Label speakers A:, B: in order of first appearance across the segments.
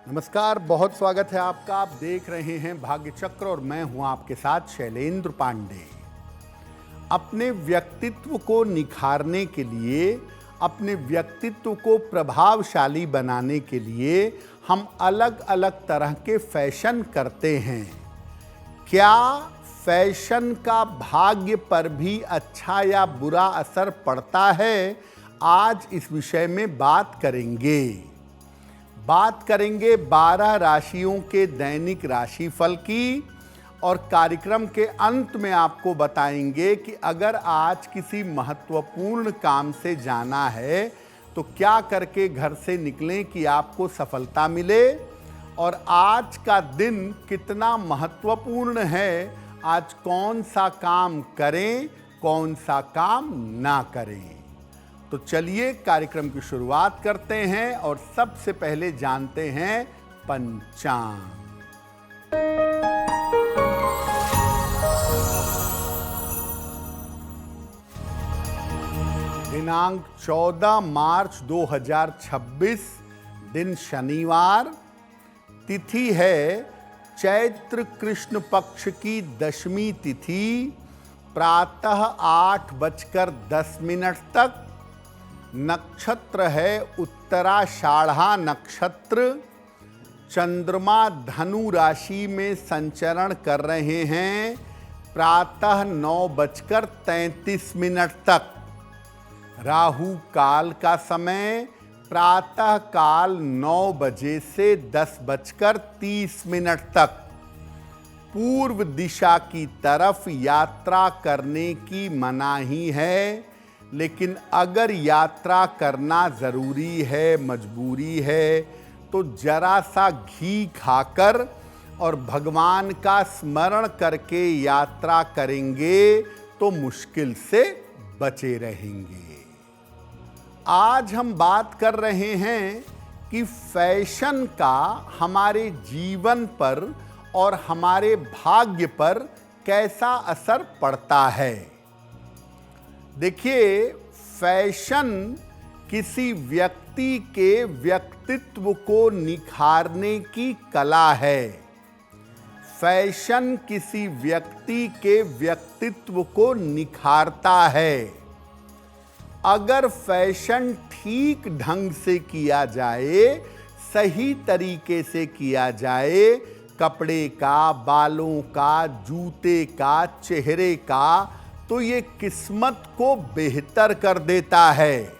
A: नमस्कार, बहुत स्वागत है आपका। आप देख रहे हैं भाग्य चक्र और मैं हूं आपके साथ शैलेंद्र पांडे। अपने व्यक्तित्व को निखारने के लिए, अपने व्यक्तित्व को प्रभावशाली बनाने के लिए हम अलग अलग तरह के फैशन करते हैं। क्या फैशन का भाग्य पर भी अच्छा या बुरा असर पड़ता है? आज इस विषय में बात करेंगे 12 राशियों के दैनिक राशिफल की, और कार्यक्रम के अंत में आपको बताएंगे कि अगर आज किसी महत्वपूर्ण काम से जाना है तो क्या करके घर से निकलें कि आपको सफलता मिले, और आज का दिन कितना महत्वपूर्ण है, आज कौन सा काम करें, कौन सा काम ना करें। तो चलिए कार्यक्रम की शुरुआत करते हैं और सबसे पहले जानते हैं पंचांग। दिनांक 14 मार्च 2026, दिन शनिवार, तिथि है चैत्र कृष्ण पक्ष की दशमी तिथि, प्रातः 8:10 तक। नक्षत्र है उत्तराषाढ़ा नक्षत्र। चंद्रमा धनु राशि में संचरण कर रहे हैं प्रातः 9:33 तक। राहु काल का समय प्रातः काल 9 बजे से 10:30 तक। पूर्व दिशा की तरफ यात्रा करने की मनाही है, लेकिन अगर यात्रा करना ज़रूरी है, मजबूरी है, तो जरा सा घी खाकर और भगवान का स्मरण करके यात्रा करेंगे तो मुश्किल से बचे रहेंगे। आज हम बात कर रहे हैं कि फैशन का हमारे जीवन पर और हमारे भाग्य पर कैसा असर पड़ता है। देखिए, फैशन किसी व्यक्ति के व्यक्तित्व को निखारने की कला है। फैशन किसी व्यक्ति के व्यक्तित्व को निखारता है। अगर फैशन ठीक ढंग से किया जाए, सही तरीके से किया जाए, कपड़े का, बालों का, जूते का, चेहरे का, तो ये किस्मत को बेहतर कर देता है।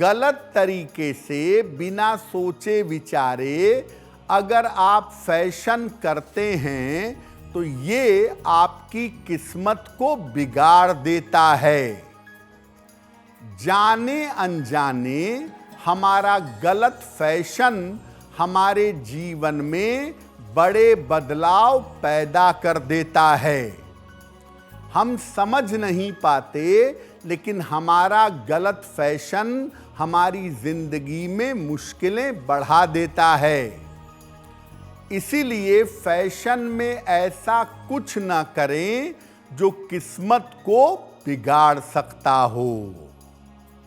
A: गलत तरीके से, बिना सोचे विचारे अगर आप फैशन करते हैं तो ये आपकी किस्मत को बिगाड़ देता है। जाने अनजाने हमारा गलत फैशन हमारे जीवन में बड़े बदलाव पैदा कर देता है। हम समझ नहीं पाते, लेकिन हमारा गलत फैशन हमारी जिंदगी में मुश्किलें बढ़ा देता है। इसीलिए फैशन में ऐसा कुछ न करें जो किस्मत को बिगाड़ सकता हो।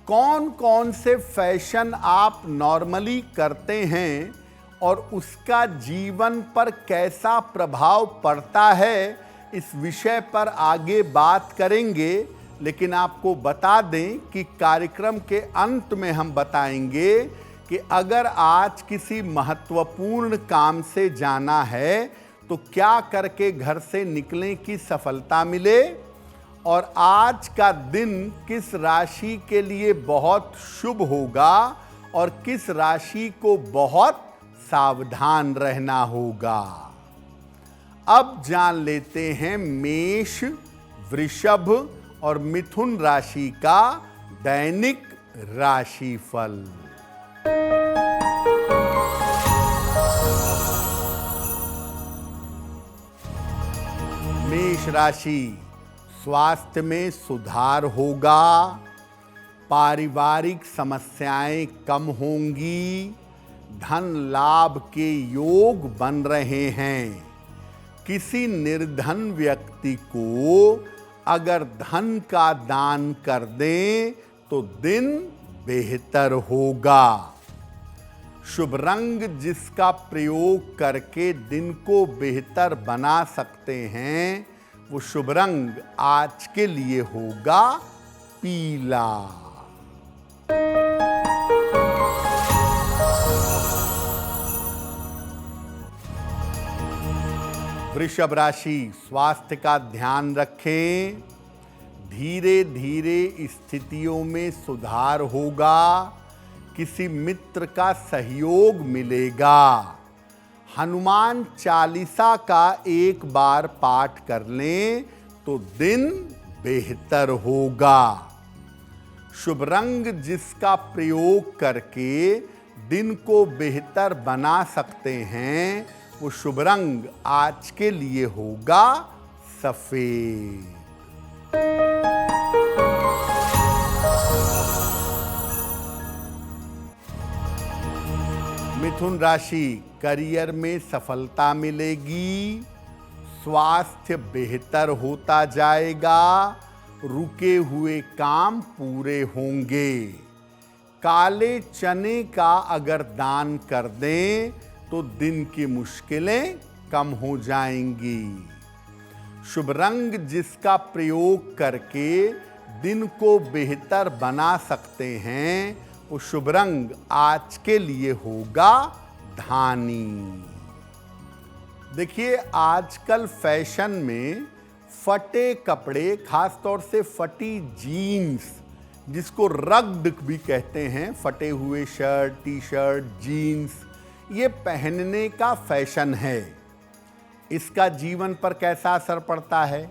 A: कौन कौन से फैशन आप नॉर्मली करते हैं और उसका जीवन पर कैसा प्रभाव पड़ता है, इस विषय पर आगे बात करेंगे। लेकिन आपको बता दें कि कार्यक्रम के अंत में हम बताएंगे कि अगर आज किसी महत्वपूर्ण काम से जाना है तो क्या करके घर से निकलें कि सफलता मिले, और आज का दिन किस राशि के लिए बहुत शुभ होगा और किस राशि को बहुत सावधान रहना होगा। अब जान लेते हैं मेष, वृषभ और मिथुन राशि का दैनिक राशिफल। मेष राशि, स्वास्थ्य में सुधार होगा, पारिवारिक समस्याएं कम होंगी, धन लाभ के योग बन रहे हैं। किसी निर्धन व्यक्ति को अगर धन का दान कर दें तो दिन बेहतर होगा। शुभ रंग जिसका प्रयोग करके दिन को बेहतर बना सकते हैं, वो शुभ रंग आज के लिए होगा पीला। वृषभ राशि, स्वास्थ्य का ध्यान रखें। धीरे धीरे स्थितियों में सुधार होगा। किसी मित्र का सहयोग मिलेगा। हनुमान चालीसा का एक बार पाठ कर लें तो दिन बेहतर होगा। शुभ रंग जिसका प्रयोग करके दिन को बेहतर बना सकते हैं, वो शुभ रंग आज के लिए होगा सफेद। मिथुन राशि, करियर में सफलता मिलेगी। स्वास्थ्य बेहतर होता जाएगा। रुके हुए काम पूरे होंगे। काले चने का अगर दान कर दें तो दिन की मुश्किलें कम हो जाएंगी। शुभ रंग जिसका प्रयोग करके दिन को बेहतर बना सकते हैं, वो शुभ रंग आज के लिए होगा धानी। देखिए, आजकल फैशन में फटे कपड़े, खासतौर से फटी जीन्स, जिसको रग्ड भी कहते हैं, फटे हुए शर्ट, टी शर्ट, जीन्स, ये पहनने का फैशन है। इसका जीवन पर कैसा असर पड़ता है?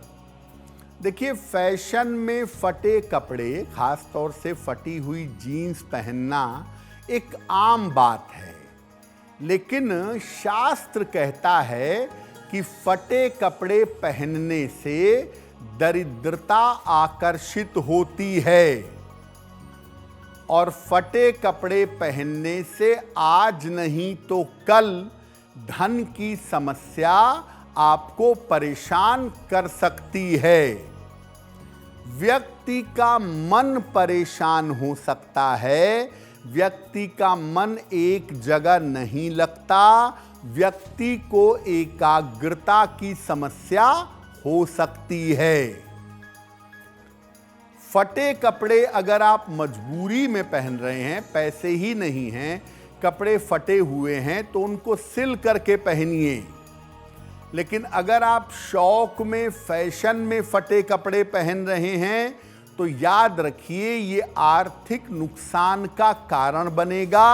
A: देखिए, फैशन में फटे कपड़े, खास तौर से फटी हुई जीन्स पहनना एक आम बात है, लेकिन शास्त्र कहता है कि फटे कपड़े पहनने से दरिद्रता आकर्षित होती है और फटे कपड़े पहनने से आज नहीं तो कल धन की समस्या आपको परेशान कर सकती है। व्यक्ति का मन परेशान हो सकता है। व्यक्ति का मन एक जगह नहीं लगता। व्यक्ति को एकाग्रता की समस्या हो सकती है। फटे कपड़े अगर आप मजबूरी में पहन रहे हैं, पैसे ही नहीं हैं, कपड़े फटे हुए हैं, तो उनको सिल करके पहनिए। लेकिन अगर आप शौक में, फैशन में फटे कपड़े पहन रहे हैं, तो याद रखिए ये आर्थिक नुकसान का कारण बनेगा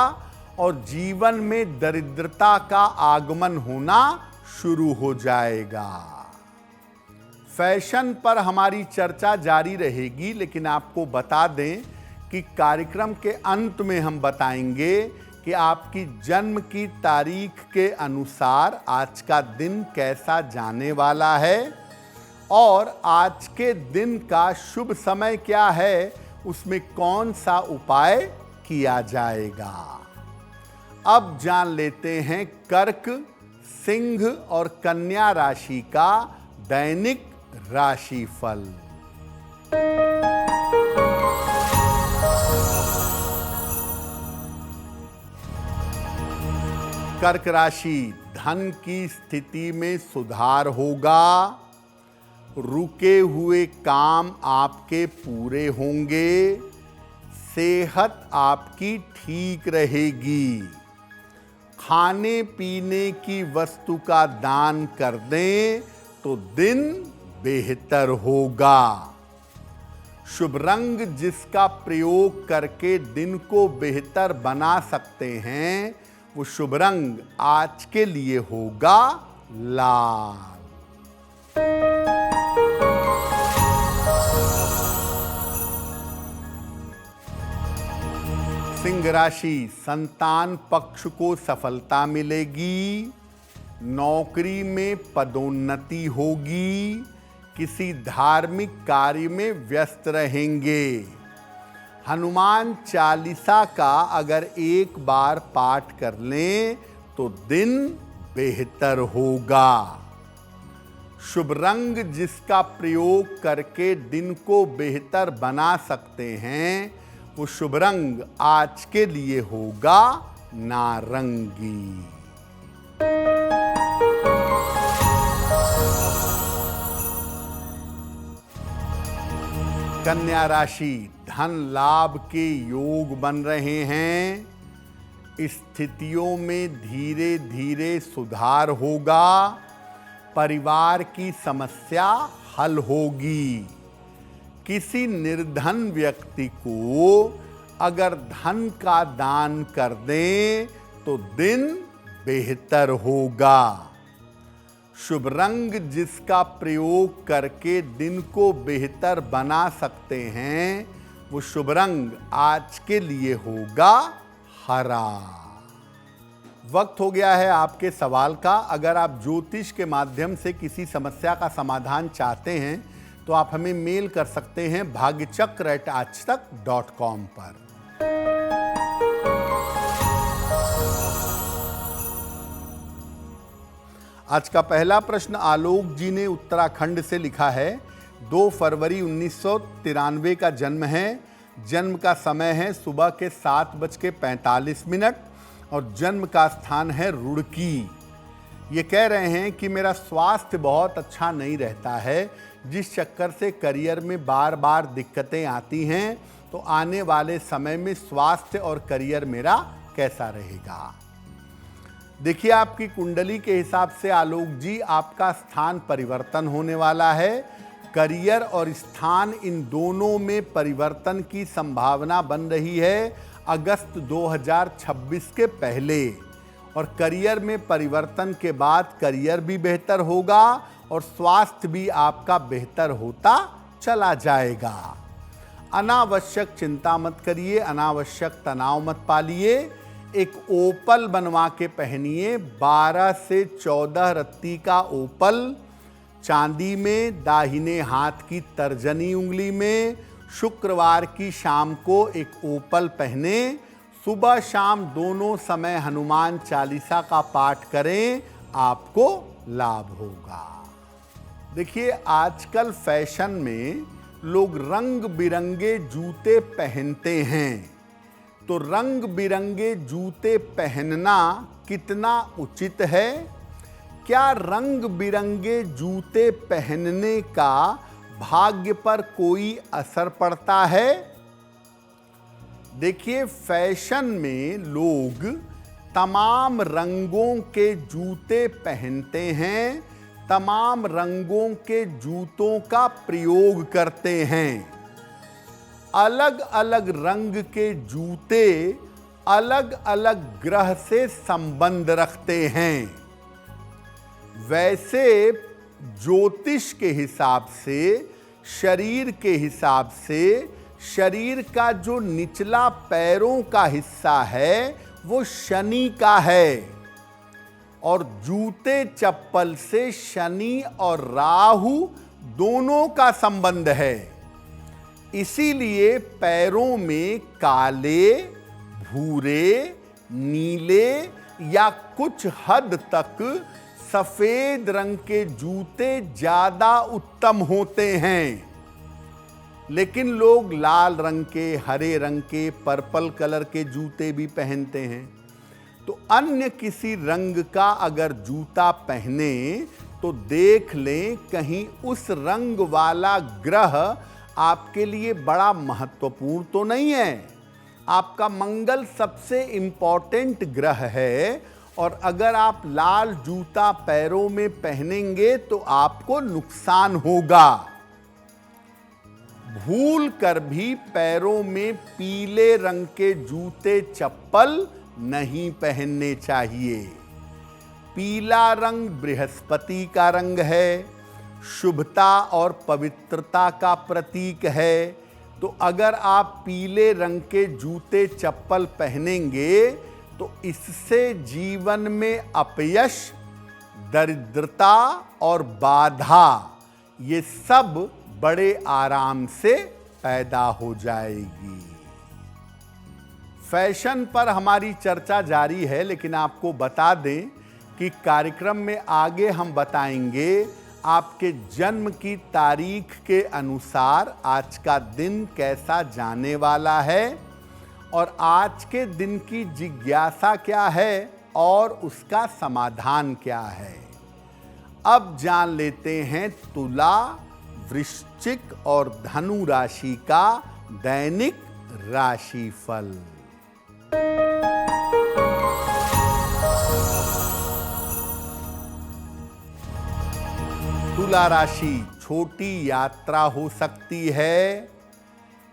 A: और जीवन में दरिद्रता का आगमन होना शुरू हो जाएगा। फैशन पर हमारी चर्चा जारी रहेगी, लेकिन आपको बता दें कि कार्यक्रम के अंत में हम बताएंगे कि आपकी जन्म की तारीख के अनुसार आज का दिन कैसा जाने वाला है और आज के दिन का शुभ समय क्या है, उसमें कौन सा उपाय किया जाएगा। अब जान लेते हैं कर्क, सिंह और कन्या राशि का दैनिक राशिफल। कर्क राशि, धन की स्थिति में सुधार होगा। रुके हुए काम आपके पूरे होंगे। सेहत आपकी ठीक रहेगी। खाने पीने की वस्तु का दान कर दें तो दिन बेहतर होगा। शुभ रंग जिसका प्रयोग करके दिन को बेहतर बना सकते हैं, वो शुभ रंग आज के लिए होगा लाल। सिंह राशि, संतान पक्ष को सफलता मिलेगी। नौकरी में पदोन्नति होगी। किसी धार्मिक कार्य में व्यस्त रहेंगे। हनुमान चालीसा का अगर एक बार पाठ कर लें तो दिन बेहतर होगा। शुभ रंग जिसका प्रयोग करके दिन को बेहतर बना सकते हैं, वो शुभ रंग आज के लिए होगा नारंगी। कन्या राशि, धन लाभ के योग बन रहे हैं। स्थितियों में धीरे धीरे सुधार होगा। परिवार की समस्या हल होगी। किसी निर्धन व्यक्ति को अगर धन का दान कर दें तो दिन बेहतर होगा। शुभ रंग जिसका प्रयोग करके दिन को बेहतर बना सकते हैं, वो शुभ रंग आज के लिए होगा हरा। वक्त हो गया है आपके सवाल का। अगर आप ज्योतिष के माध्यम से किसी समस्या का समाधान चाहते हैं तो आप हमें मेल कर सकते हैं bhagyachakra@aajtak.com पर। आज का पहला प्रश्न आलोक जी ने उत्तराखंड से लिखा है। 2 फरवरी 1993 का जन्म है। जन्म का समय है सुबह के 7:45 और जन्म का स्थान है रुड़की। ये कह रहे हैं कि मेरा स्वास्थ्य बहुत अच्छा नहीं रहता है, जिस चक्कर से करियर में बार बार दिक्कतें आती हैं। तो आने वाले समय में स्वास्थ्य और करियर मेरा कैसा रहेगा? देखिए, आपकी कुंडली के हिसाब से आलोक जी आपका स्थान परिवर्तन होने वाला है। करियर और स्थान इन दोनों में परिवर्तन की संभावना बन रही है अगस्त 2026 के पहले। और करियर में परिवर्तन के बाद करियर भी बेहतर होगा और स्वास्थ्य भी आपका बेहतर होता चला जाएगा। अनावश्यक चिंता मत करिए, अनावश्यक तनाव मत पालिए। एक ओपल बनवा के पहनिए, 12 से 14 रत्ती का ओपल, चांदी में, दाहिने हाथ की तर्जनी उंगली में। शुक्रवार की शाम को एक ओपल पहने। सुबह शाम दोनों समय हनुमान चालीसा का पाठ करें, आपको लाभ होगा। देखिए, आजकल फैशन में लोग रंग बिरंगे जूते पहनते हैं। तो रंग बिरंगे जूते पहनना कितना उचित है? क्या रंग बिरंगे जूते पहनने का भाग्य पर कोई असर पड़ता है? देखिए, फैशन में लोग तमाम रंगों के जूते पहनते हैं, तमाम रंगों के जूतों का प्रयोग करते हैं। अलग अलग रंग के जूते अलग अलग ग्रह से संबंध रखते हैं। वैसे ज्योतिष के हिसाब से, शरीर के हिसाब से, शरीर का जो निचला पैरों का हिस्सा है वो शनि का है। और जूते चप्पल से शनि और राहु दोनों का संबंध है। इसीलिए पैरों में काले, भूरे, नीले या कुछ हद तक सफेद रंग के जूते ज्यादा उत्तम होते हैं। लेकिन लोग लाल रंग के, हरे रंग के, पर्पल कलर के जूते भी पहनते हैं। तो अन्य किसी रंग का अगर जूता पहने तो देख लें कहीं उस रंग वाला ग्रह आपके लिए बड़ा महत्वपूर्ण तो नहीं है। आपका मंगल सबसे इंपॉर्टेंट ग्रह है और अगर आप लाल जूता पैरों में पहनेंगे तो आपको नुकसान होगा। भूल कर भी पैरों में पीले रंग के जूते चप्पल नहीं पहनने चाहिए। पीला रंग बृहस्पति का रंग है, शुभता और पवित्रता का प्रतीक है। तो अगर आप पीले रंग के जूते चप्पल पहनेंगे तो इससे जीवन में अपयश, दरिद्रता और बाधा ये सब बड़े आराम से पैदा हो जाएगी। फैशन पर हमारी चर्चा जारी है, लेकिन आपको बता दें कि कार्यक्रम में आगे हम बताएंगे आपके जन्म की तारीख के अनुसार आज का दिन कैसा जाने वाला है और आज के दिन की जिज्ञासा क्या है और उसका समाधान क्या है। अब जान लेते हैं तुला, वृश्चिक और धनु राशि का दैनिक राशिफल। तुला राशि, छोटी यात्रा हो सकती है,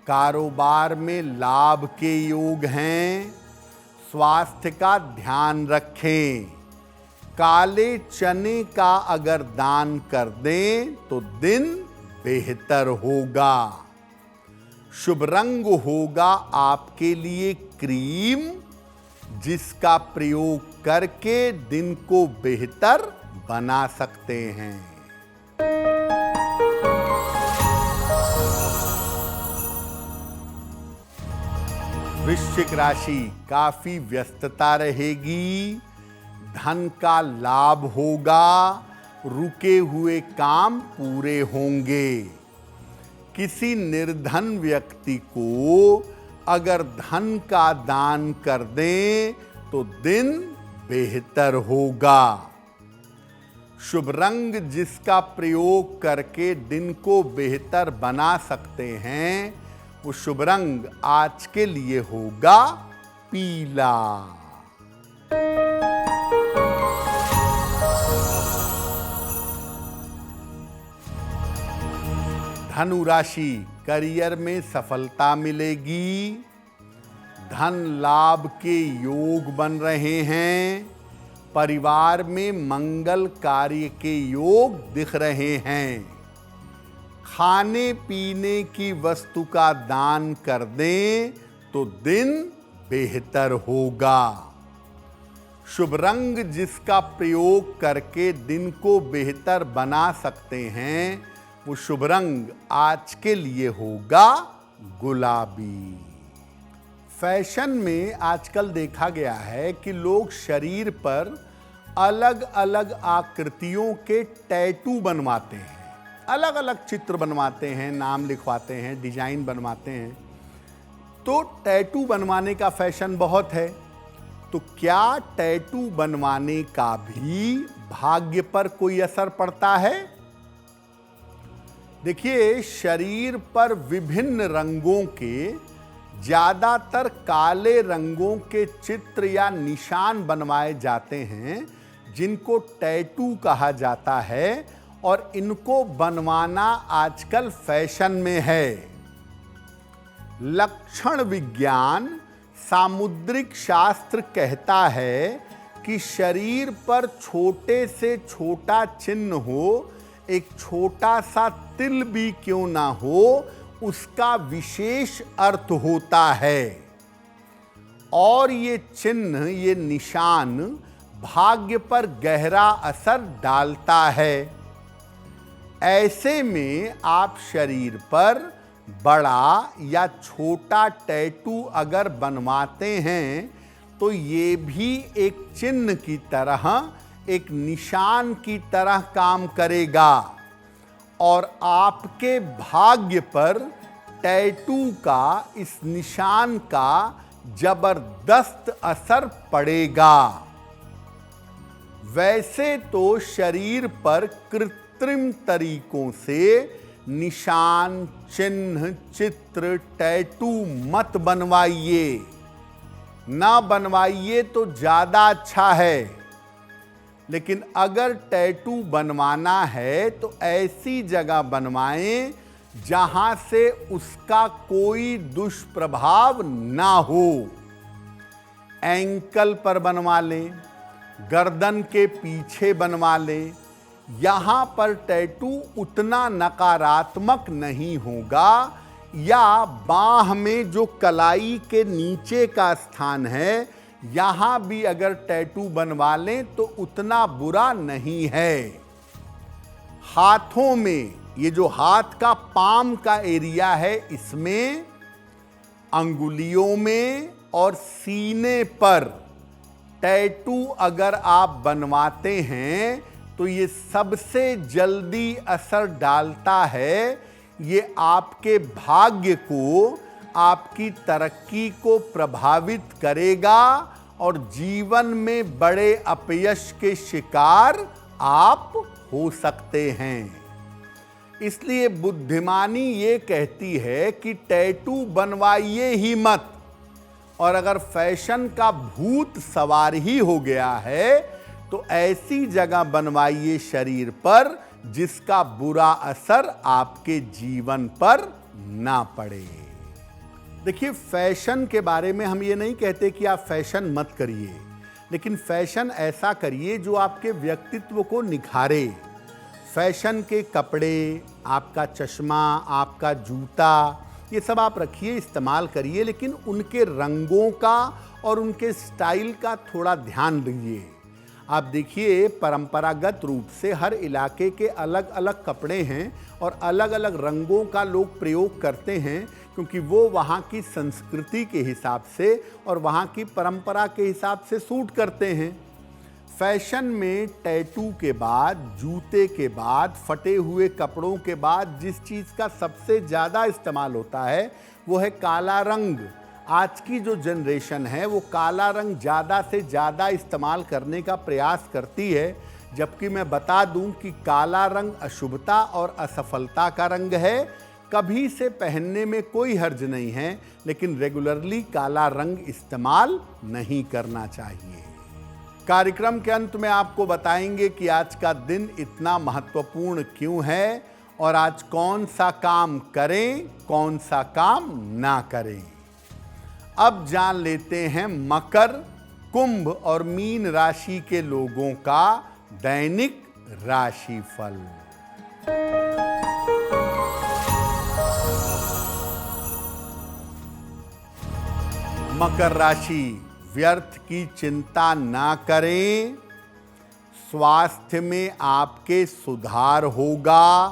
A: कारोबार में लाभ के योग हैं, स्वास्थ्य का ध्यान रखें। काले चने का अगर दान कर दें तो दिन बेहतर होगा। शुभ रंग होगा आपके लिए क्रीम, जिसका प्रयोग करके दिन को बेहतर बना सकते हैं। वृश्चिक राशि, काफी व्यस्तता रहेगी, धन का लाभ होगा, रुके हुए काम पूरे होंगे। किसी निर्धन व्यक्ति को अगर धन का दान कर दें तो दिन बेहतर होगा। शुभ रंग जिसका प्रयोग करके दिन को बेहतर बना सकते हैं, वो शुभ रंग आज के लिए होगा पीला। धनु राशि, करियर में सफलता मिलेगी, धन लाभ के योग बन रहे हैं, परिवार में मंगल कार्य के योग दिख रहे हैं। खाने पीने की वस्तु का दान कर दें तो दिन बेहतर होगा। शुभ रंग जिसका प्रयोग करके दिन को बेहतर बना सकते हैं, वो शुभ रंग आज के लिए होगा गुलाबी। फैशन में आजकल देखा गया है कि लोग शरीर पर अलग अलग आकृतियों के टैटू बनवाते हैं, अलग अलग चित्र बनवाते हैं, नाम लिखवाते हैं, डिजाइन बनवाते हैं। तो टैटू बनवाने का फैशन बहुत है, तो क्या टैटू बनवाने का भी भाग्य पर कोई असर पड़ता है? देखिए, शरीर पर विभिन्न रंगों के, ज्यादातर काले रंगों के चित्र या निशान बनवाए जाते हैं, जिनको टैटू कहा जाता है, और इनको बनवाना आजकल फैशन में है। लक्षण विज्ञान, सामुद्रिक शास्त्र कहता है कि शरीर पर छोटे से छोटा चिन्ह हो, एक छोटा सा तिल भी क्यों ना हो, उसका विशेष अर्थ होता है। और ये चिन्ह, ये निशान भाग्य पर गहरा असर डालता है। ऐसे में आप शरीर पर बड़ा या छोटा टैटू अगर बनवाते हैं तो ये भी एक चिन्ह की तरह, एक निशान की तरह काम करेगा, और आपके भाग्य पर टैटू का, इस निशान का जबरदस्त असर पड़ेगा। वैसे तो शरीर पर कृत्रिम तरीकों से निशान, चिन्ह, चित्र, टैटू मत बनवाइए, ना बनवाइए तो ज़्यादा अच्छा है। लेकिन अगर टैटू बनवाना है तो ऐसी जगह बनवाएं जहां से उसका कोई दुष्प्रभाव ना हो। एंकल पर बनवा लें, गर्दन के पीछे बनवा लें, यहाँ पर टैटू उतना नकारात्मक नहीं होगा, या बाह में जो कलाई के नीचे का स्थान है, यहाँ भी अगर टैटू बनवा लें तो उतना बुरा नहीं है। हाथों में, ये जो हाथ का पाम का एरिया है, इसमें, अंगुलियों में और सीने पर टैटू अगर आप बनवाते हैं तो ये सबसे जल्दी असर डालता है। ये आपके भाग्य को, आपकी तरक्की को प्रभावित करेगा और जीवन में बड़े अपयश के शिकार आप हो सकते हैं। इसलिए बुद्धिमानी ये कहती है कि टैटू बनवाइए ही मत, और अगर फैशन का भूत सवार ही हो गया है तो ऐसी जगह बनवाइए शरीर पर जिसका बुरा असर आपके जीवन पर ना पड़े। देखिए, फैशन के बारे में हम ये नहीं कहते कि आप फैशन मत करिए, लेकिन फैशन ऐसा करिए जो आपके व्यक्तित्व को निखारे। फैशन के कपड़े, आपका चश्मा, आपका जूता, ये सब आप रखिए, इस्तेमाल करिए, लेकिन उनके रंगों का और उनके स्टाइल का थोड़ा ध्यान दीजिए। आप देखिए, परंपरागत रूप से हर इलाके के अलग अलग कपड़े हैं और अलग अलग रंगों का लोग प्रयोग करते हैं, क्योंकि वो वहाँ की संस्कृति के हिसाब से और वहाँ की परंपरा के हिसाब से सूट करते हैं। फैशन में टैटू के बाद, जूते के बाद, फटे हुए कपड़ों के बाद जिस चीज़ का सबसे ज़्यादा इस्तेमाल होता है वो है काला रंग। आज की जो जनरेशन है वो काला रंग ज़्यादा से ज़्यादा इस्तेमाल करने का प्रयास करती है, जबकि मैं बता दूं कि काला रंग अशुभता और असफलता का रंग है। कभी से पहनने में कोई हर्ज नहीं है, लेकिन रेगुलरली काला रंग इस्तेमाल नहीं करना चाहिए। कार्यक्रम के अंत में आपको बताएंगे कि आज का दिन इतना महत्वपूर्ण क्यों है और आज कौन सा काम करें, कौन सा काम ना करें। अब जान लेते हैं मकर, कुंभ और मीन राशि के लोगों का दैनिक राशिफल। मकर राशि, व्यर्थ की चिंता ना करें। स्वास्थ्य में आपके सुधार होगा।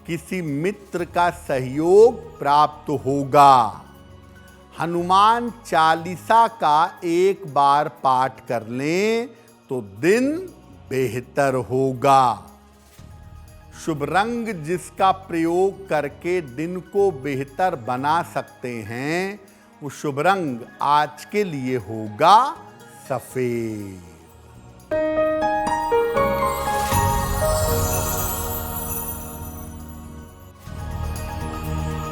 A: किसी मित्र का सहयोग प्राप्त होगा। हनुमान चालीसा का एक बार पाठ कर लें तो दिन बेहतर होगा। शुभ रंग जिसका प्रयोग करके दिन को बेहतर बना सकते हैं, वो शुभ रंग आज के लिए होगा सफेद।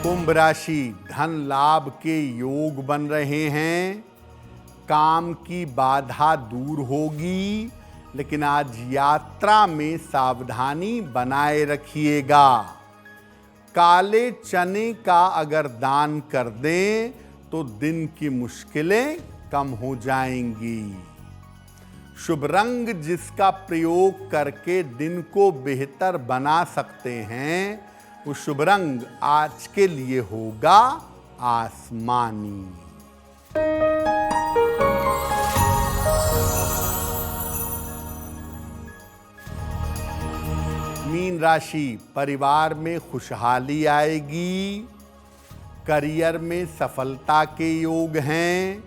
A: कुंभ राशि, धन लाभ के योग बन रहे हैं। काम की बाधा दूर होगी, लेकिन आज यात्रा में सावधानी बनाए रखिएगा। काले चने का अगर दान कर दें तो दिन की मुश्किलें कम हो जाएंगी। शुभ रंग जिसका प्रयोग करके दिन को बेहतर बना सकते हैं, वो शुभ रंग आज के लिए होगा आसमानी। मीन राशि, परिवार में खुशहाली आएगी। करियर में सफलता के योग हैं।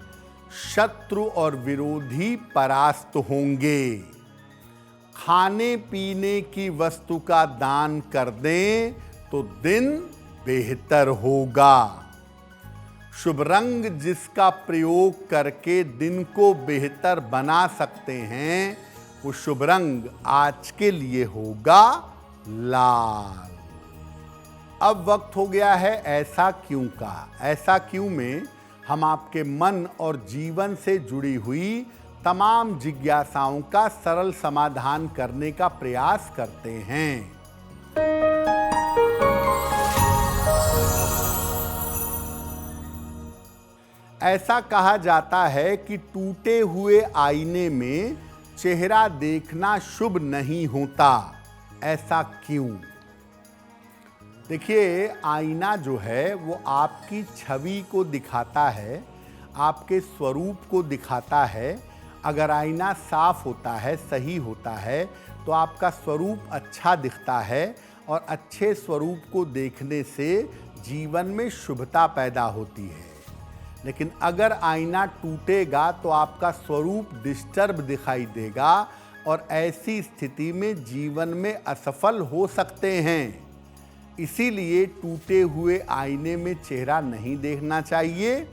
A: शत्रु और विरोधी परास्त होंगे। खाने पीने की वस्तु का दान कर दें तो दिन बेहतर होगा। शुभ रंग जिसका प्रयोग करके दिन को बेहतर बना सकते हैं, वो शुभ रंग आज के लिए होगा लाल। अब वक्त हो गया है ऐसा क्यों का। ऐसा क्यों में हम आपके मन और जीवन से जुड़ी हुई तमाम जिज्ञासाओं का सरल समाधान करने का प्रयास करते हैं। ऐसा कहा जाता है कि टूटे हुए आईने में चेहरा देखना शुभ नहीं होता। ऐसा क्यों? देखिए, आईना जो है वो आपकी छवि को दिखाता है, आपके स्वरूप को दिखाता है। अगर आईना साफ होता है, सही होता है, तो आपका स्वरूप अच्छा दिखता है और अच्छे स्वरूप को देखने से जीवन में शुभता पैदा होती है। लेकिन अगर आईना टूटेगा तो आपका स्वरूप डिस्टर्ब दिखाई देगा और ऐसी स्थिति में जीवन में असफल हो सकते हैं। इसीलिए टूटे हुए आईने में चेहरा नहीं देखना चाहिए।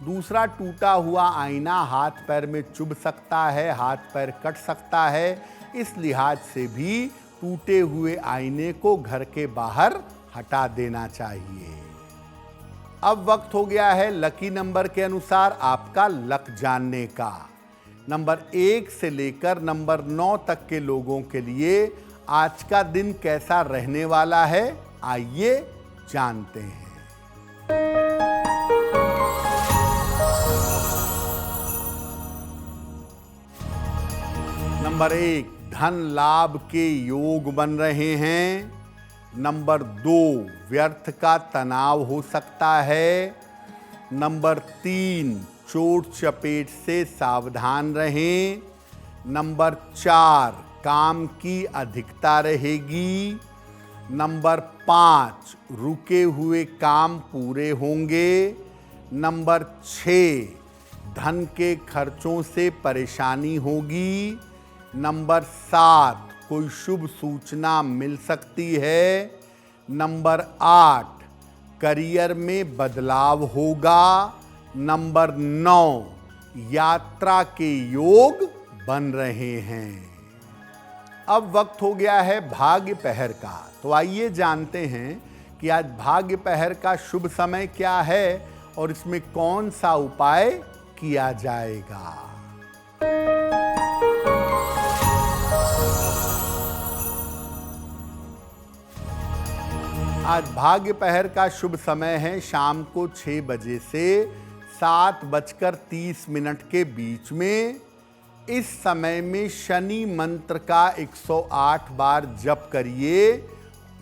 A: दूसरा, टूटा हुआ आईना हाथ पैर में चुभ सकता है, हाथ पैर कट सकता है। इस लिहाज से भी टूटे हुए आईने को घर के बाहर हटा देना चाहिए। अब वक्त हो गया है लकी नंबर के अनुसार आपका लक जानने का। नंबर 1 से लेकर नंबर 9 तक के लोगों के लिए आज का दिन कैसा रहने वाला है, आइए जानते हैं। नंबर 1, धन लाभ के योग बन रहे हैं। नंबर 2, व्यर्थ का तनाव हो सकता है। नंबर 3, चोट चपेट से सावधान रहें। नंबर 4, काम की अधिकता रहेगी। नंबर 5, रुके हुए काम पूरे होंगे। नंबर 6, धन के खर्चों से परेशानी होगी। नंबर 7, कोई शुभ सूचना मिल सकती है। नंबर 8, करियर में बदलाव होगा। नंबर 9, यात्रा के योग बन रहे हैं। अब वक्त हो गया है भाग्य पहर का। तो आइए जानते हैं कि आज भाग्य पहर का शुभ समय क्या है और इसमें कौन सा उपाय किया जाएगा। आज भाग्य पहर का शुभ समय है शाम को 6 बजे से 7:30 के बीच में। इस समय में शनि मंत्र का 108 बार जप करिए।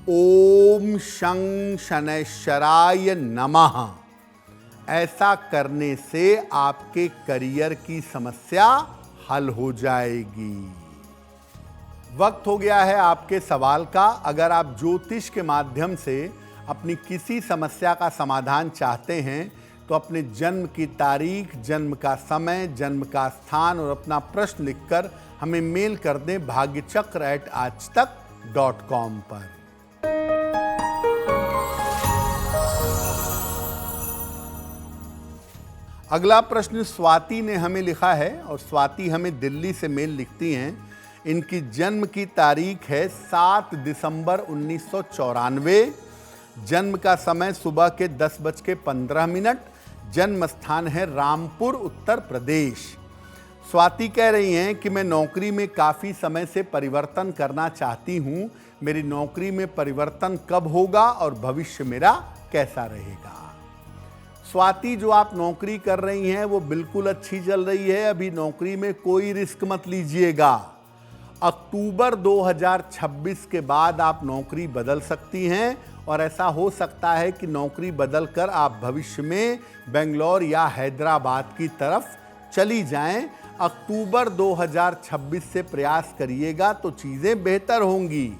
A: ओम शं शनैश्चराय नमः। ऐसा करने से आपके करियर की समस्या हल हो जाएगी। वक्त हो गया है आपके सवाल का। अगर आप ज्योतिष के माध्यम से अपनी किसी समस्या का समाधान चाहते हैं तो अपने जन्म की तारीख, जन्म का समय, जन्म का स्थान और अपना प्रश्न लिखकर हमें मेल कर दें bhagyachakra@aajtak.com पर। अगला प्रश्न स्वाति ने हमें लिखा है और स्वाति हमें दिल्ली से मेल लिखती हैं। इनकी जन्म की तारीख है 7 दिसंबर 1994। जन्म का समय सुबह के 10:15। जन्म स्थान है रामपुर, उत्तर प्रदेश। स्वाति कह रही हैं कि मैं नौकरी में काफ़ी समय से परिवर्तन करना चाहती हूँ। मेरी नौकरी में परिवर्तन कब होगा और भविष्य मेरा कैसा रहेगा। स्वाति, जो आप नौकरी कर रही हैं वो बिल्कुल अच्छी चल रही है। अभी नौकरी में कोई रिस्क मत लीजिएगा। अक्टूबर 2026 के बाद आप नौकरी बदल सकती हैं और ऐसा हो सकता है कि नौकरी बदलकर आप भविष्य में बेंगलोर या हैदराबाद की तरफ चली जाएं। अक्टूबर 2026 से प्रयास करिएगा तो चीज़ें बेहतर होंगी।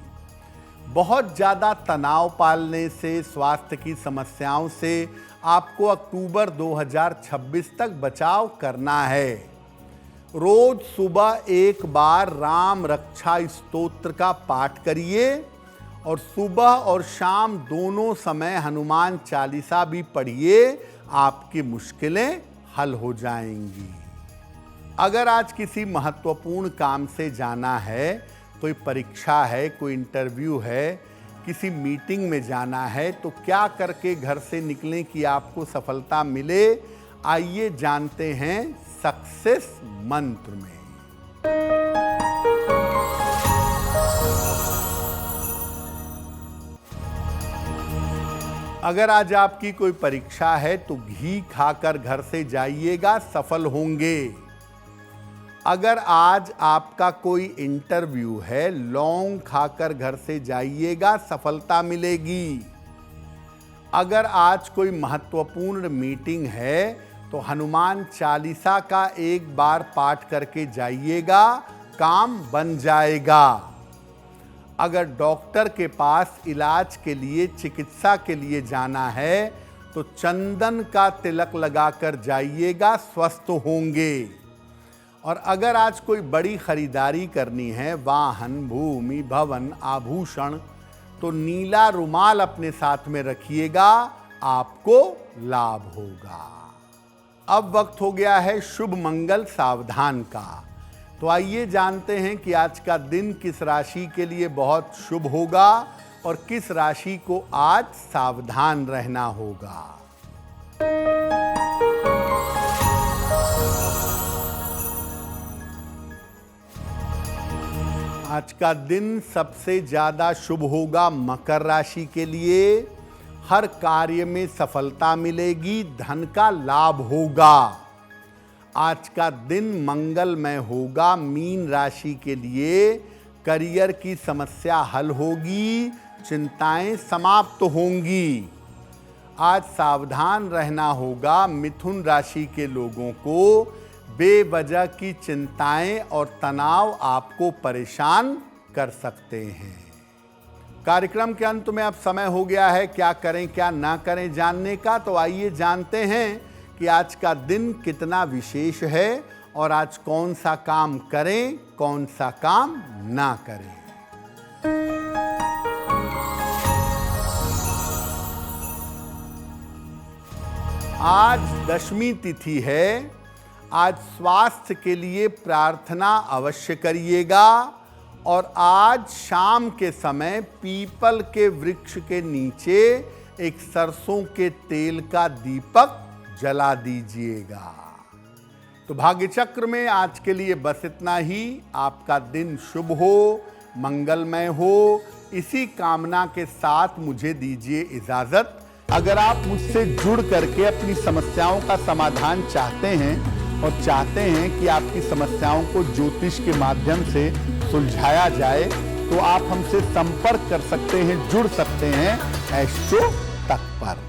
A: बहुत ज़्यादा तनाव पालने से, स्वास्थ्य की समस्याओं से आपको अक्टूबर 2026 तक बचाव करना है। रोज सुबह एक बार राम रक्षा स्तोत्र का पाठ करिए और सुबह और शाम दोनों समय हनुमान चालीसा भी पढ़िए। आपकी मुश्किलें हल हो जाएंगी। अगर आज किसी महत्वपूर्ण काम से जाना है, कोई परीक्षा है, कोई इंटरव्यू है, किसी मीटिंग में जाना है, तो क्या करके घर से निकलें कि आपको सफलता मिले, आइए जानते हैं सक्सेस मंत्र में। अगर आज आपकी कोई परीक्षा है तो घी खाकर घर से जाइएगा, सफल होंगे। अगर आज आपका कोई इंटरव्यू है, लौंग खाकर घर से जाइएगा, सफलता मिलेगी। अगर आज कोई महत्वपूर्ण मीटिंग है तो हनुमान चालीसा का एक बार पाठ करके जाइएगा, काम बन जाएगा। अगर डॉक्टर के पास इलाज के लिए, चिकित्सा के लिए जाना है तो चंदन का तिलक लगाकर जाइएगा, स्वस्थ होंगे। और अगर आज कोई बड़ी खरीदारी करनी है, वाहन, भूमि, भवन, आभूषण, तो नीला रुमाल अपने साथ में रखिएगा, आपको लाभ होगा। अब वक्त हो गया है शुभ मंगल सावधान का। तो आइए जानते हैं कि आज का दिन किस राशि के लिए बहुत शुभ होगा और किस राशि को आज सावधान रहना होगा। आज का दिन सबसे ज्यादा शुभ होगा मकर राशि के लिए। हर कार्य में सफलता मिलेगी, धन का लाभ होगा। आज का दिन मंगलमय होगा मीन राशि के लिए। करियर की समस्या हल होगी, चिंताएं समाप्त होंगी। आज सावधान रहना होगा मिथुन राशि के लोगों को। बेवजह की चिंताएं और तनाव आपको परेशान कर सकते हैं। कार्यक्रम के अंत में अब समय हो गया है क्या करें क्या ना करें जानने का। तो आइए जानते हैं कि आज का दिन कितना विशेष है और आज कौन सा काम करें, कौन सा काम ना करें। आज दशमी तिथि है। आज स्वास्थ्य के लिए प्रार्थना अवश्य करिएगा और आज शाम के समय पीपल के वृक्ष के नीचे एक सरसों के तेल का दीपक जला दीजिएगा। तो भाग्य चक्र में आज के लिए बस इतना ही। आपका दिन शुभ हो, मंगलमय हो, इसी कामना के साथ मुझे दीजिए इजाजत। अगर आप मुझसे जुड़ करके अपनी समस्याओं का समाधान चाहते हैं और चाहते हैं कि आपकी समस्याओं को ज्योतिष के माध्यम से सुलझाया जाए तो आप हमसे संपर्क कर सकते हैं, जुड़ सकते हैं एस्ट्रो तक पर।